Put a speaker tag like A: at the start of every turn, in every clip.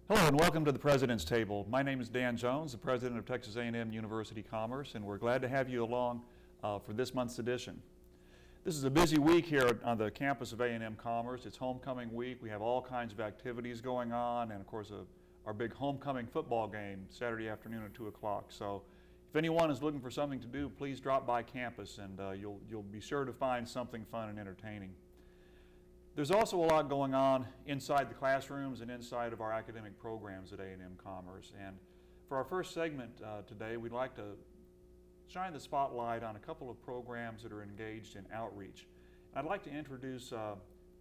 A: Hello and welcome to the President's Table. My name is Dan Jones, the President of Texas A&M University Commerce, and we're glad to have you along for this month's edition. This is a busy week here on the campus of A&M-Commerce. It's homecoming week. We have all kinds of activities going on, and of course our big homecoming football game Saturday afternoon at 2 o'clock. So if anyone is looking for something to do, please drop by campus and you'll be sure to find something fun and entertaining. There's also a lot going on inside the classrooms and inside of our academic programs at A&M-Commerce. And for our first segment today, we'd like to shine the spotlight on a couple of programs that are engaged in outreach. I'd like to introduce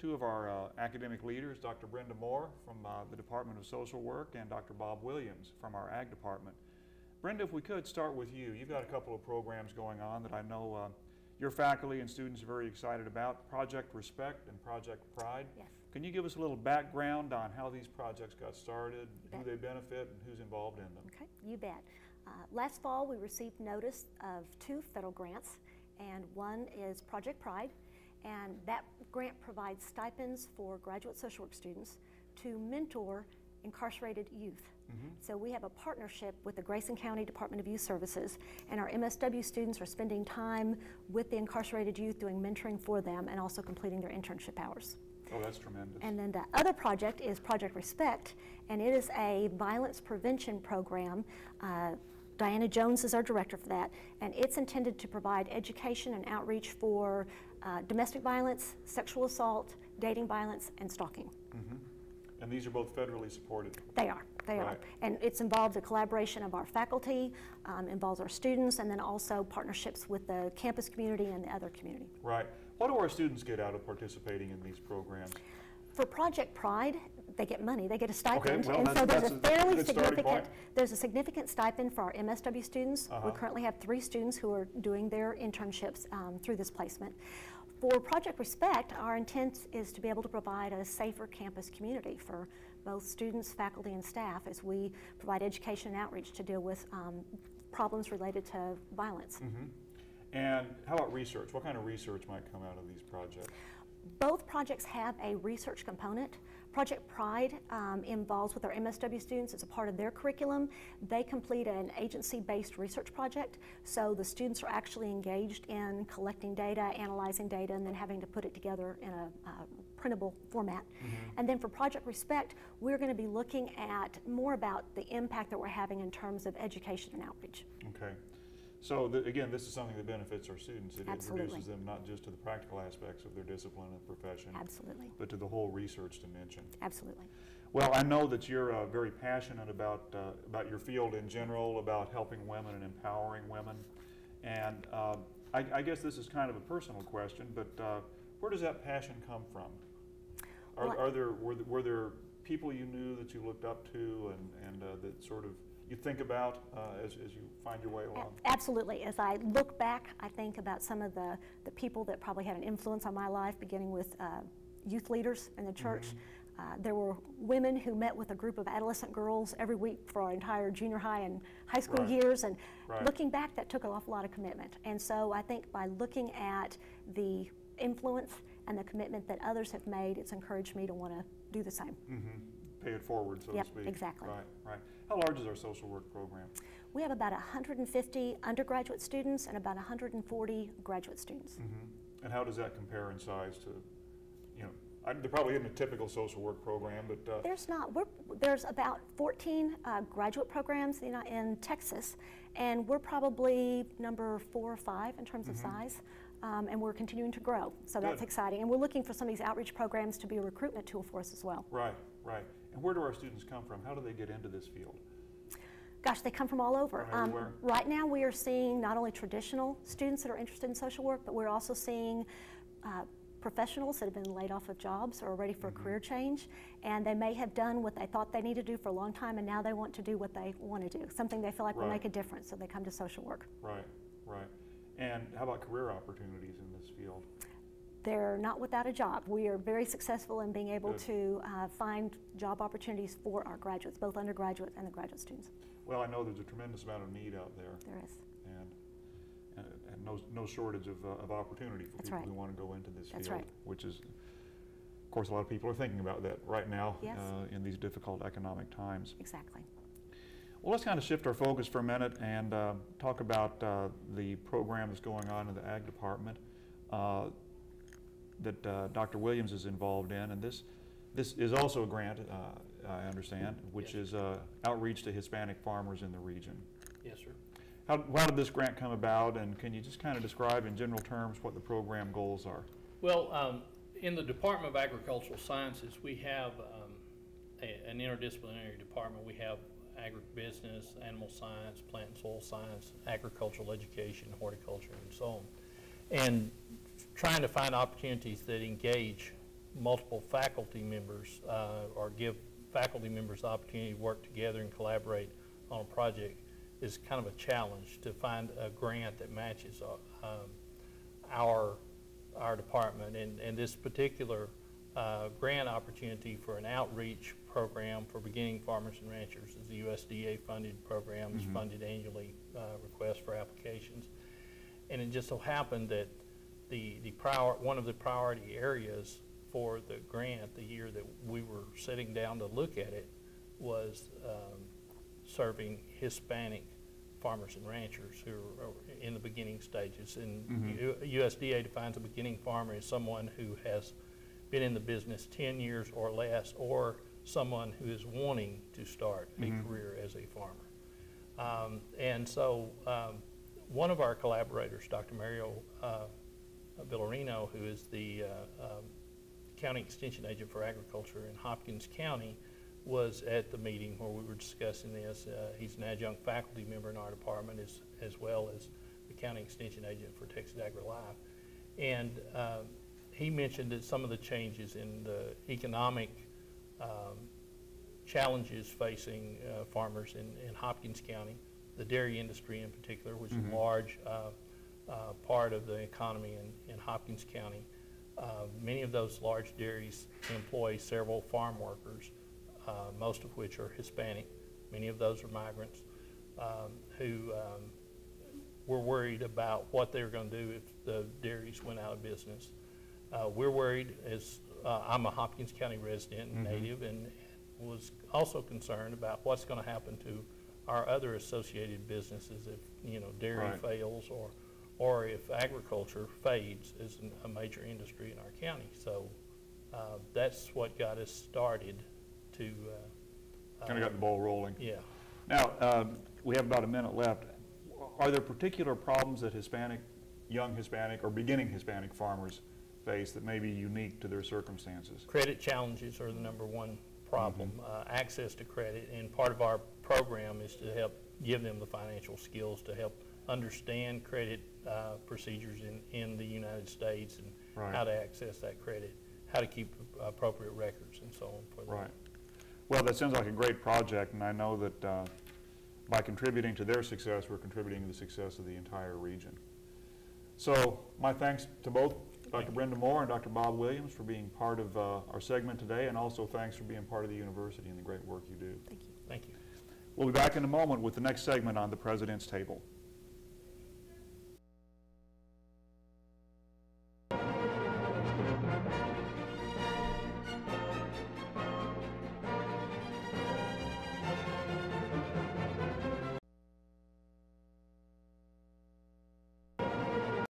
A: two of our academic leaders, Dr. Brenda Moore from the Department of Social Work and Dr. Bob Williams from our Ag Department. Brenda, if we could start with you. You've got a couple of programs going on that I know your faculty and students are very excited about, Project Respect and Project Pride.
B: Yes.
A: Can you give us a little background on how these projects got started, who they benefit, and who's involved in them?
B: Okay, you bet. Last fall we received notice of 2 federal grants, and one is Project Pride, and that grant provides stipends for graduate social work students to mentor incarcerated youth. So we have a partnership with the Grayson County Department of Youth Services, and our MSW students are spending time with the incarcerated youth doing mentoring for them and also completing their internship hours.
A: Oh, that's tremendous.
B: And then the other project is Project Respect, and it is a violence prevention program. Diana Jones is our director for that, and it's intended to provide education and outreach for domestic violence, sexual assault, dating violence, and stalking.
A: And these are both federally supported?
B: They are. They are. And it's involved a collaboration of our faculty, involves our students, and then also partnerships with the campus community and the other community.
A: Right. What do our students get out of participating in these programs?
B: For Project Pride, they get money. They get a stipend.
A: Okay, well,
B: and so there's a fairly
A: significant,
B: there's a significant stipend for our MSW students. We currently have 3 students who are doing their internships through this placement. For Project Respect, our intent is to be able to provide a safer campus community for both students, faculty, and staff as we provide education and outreach to deal with problems related to violence.
A: And how about research? What kind of research might come out of these projects?
B: Both projects have a research component. Project Pride involves with our MSW students as a part of their curriculum. They complete an agency-based research project, so the students are actually engaged in collecting data, analyzing data, and then having to put it together in a printable format. And then for Project Respect, we're going to be looking at more about the impact that we're having in terms of education and outreach.
A: Okay. So again, this is something that benefits our students. It introduces them not just to the practical aspects of their discipline and profession, but to the whole research dimension.
B: Absolutely.
A: Well, I know that you're very passionate about your field in general, about helping women and empowering women. And I guess this is kind of a personal question, but where does that passion come from? Were there people you knew that you looked up to and that sort of you think about as you find your way along?
B: Absolutely. As I look back, I think about some of the people that probably had an influence on my life, beginning with youth leaders in the church. There were women who met with a group of adolescent girls every week for our entire junior high and high school years, and looking back, that took an awful lot of commitment. And so I think by looking at the influence and the commitment that others have made, it's encouraged me to want to do the same.
A: Pay it forward, so to speak.
B: Exactly.
A: Right. How large is our social work program?
B: We have about 150 undergraduate students and about 140 graduate students.
A: And how does that compare in size to, there probably isn't a typical social work program, but...
B: There's not. There's about 14 graduate programs in Texas, and we're probably number 4 or 5 in terms of size. And we're continuing to grow, so that's exciting. And we're looking for some of these outreach programs to be a recruitment tool for us as well.
A: Right. And where do our students come from? How do they get into this field?
B: Gosh, they come from all over.
A: From everywhere?
B: Right now we are seeing not only traditional students that are interested in social work, but we're also seeing professionals that have been laid off of jobs or are ready for a career change, and they may have done what they thought they needed to do for a long time, and now they want to do what they want to do, something they feel like will make a difference, so they come to social work.
A: Right. And how about career opportunities in this field?
B: They're not without a job. We are very successful in being able to find job opportunities for our graduates, both undergraduate and the graduate students.
A: Well, I know there's a tremendous amount of need out there.
B: There is.
A: And no shortage of opportunity for people who want to go into this field, which is course, a lot of people are thinking about that right now.
B: Yes.
A: In these difficult economic times.
B: Exactly.
A: Well, let's kind of shift our focus for a minute and talk about the program that's going on in the Ag Department that Dr. Williams is involved in. And this is also a grant, I understand, which
C: Yes.
A: is outreach to Hispanic farmers in the region.
C: Yes, sir.
A: How did this grant come about, and can you just kind of describe in general terms what the program goals are?
C: Well, in the Department of Agricultural Sciences, we have an interdisciplinary department. We have agribusiness, animal science, plant and soil science, agricultural education, horticulture, and so on. And trying to find opportunities that engage multiple faculty members or give faculty members the opportunity to work together and collaborate on a project is kind of a challenge to find a grant that matches our department. And this particular grant opportunity for an outreach program for beginning farmers and ranchers is the USDA funded program. It's funded annually, requests for applications. And it just so happened that one of the priority areas for the grant the year that we were sitting down to look at it was serving Hispanic farmers and ranchers who are in the beginning stages. And USDA defines a beginning farmer as someone who has been in the business 10 years or less, or someone who is wanting to start a career as a farmer. And so one of our collaborators, Dr. Mario Villarino, who is the County Extension Agent for Agriculture in Hopkins County, was at the meeting where we were discussing this. He's an adjunct faculty member in our department as well as the County Extension Agent for Texas AgriLife. And he mentioned that some of the changes in the economic challenges facing farmers in Hopkins County, the dairy industry in particular, which is a large part of the economy in Hopkins County. Many of those large dairies employ several farm workers, most of which are Hispanic. Many of those are migrants who were worried about what they were going to do if the dairies went out of business. We're worried, as I'm a Hopkins County resident and native, and was also concerned about what's going to happen to our other associated businesses if dairy fails or if agriculture fades as a major industry in our county. So that's what got us started to
A: Kind of got the ball rolling.
C: Yeah.
A: Now, we have about a minute left. Are there particular problems that young Hispanic or beginning Hispanic farmers face that may be unique to their circumstances?
C: Credit challenges are the number one problem, access to credit, and part of our program is to help give them the financial skills to help understand credit procedures in the United States and how to access that credit, how to keep appropriate records and so on for them.
A: Right. Well, that sounds like a great project, and I know that by contributing to their success, we're contributing to the success of the entire region. So my thanks to both Dr. Brenda Moore and Dr. Bob Williams for being part of our segment today, and also thanks for being part of the university and the great work you do.
B: Thank you.
C: Thank you.
A: We'll be back in a moment with the next segment on the President's Table.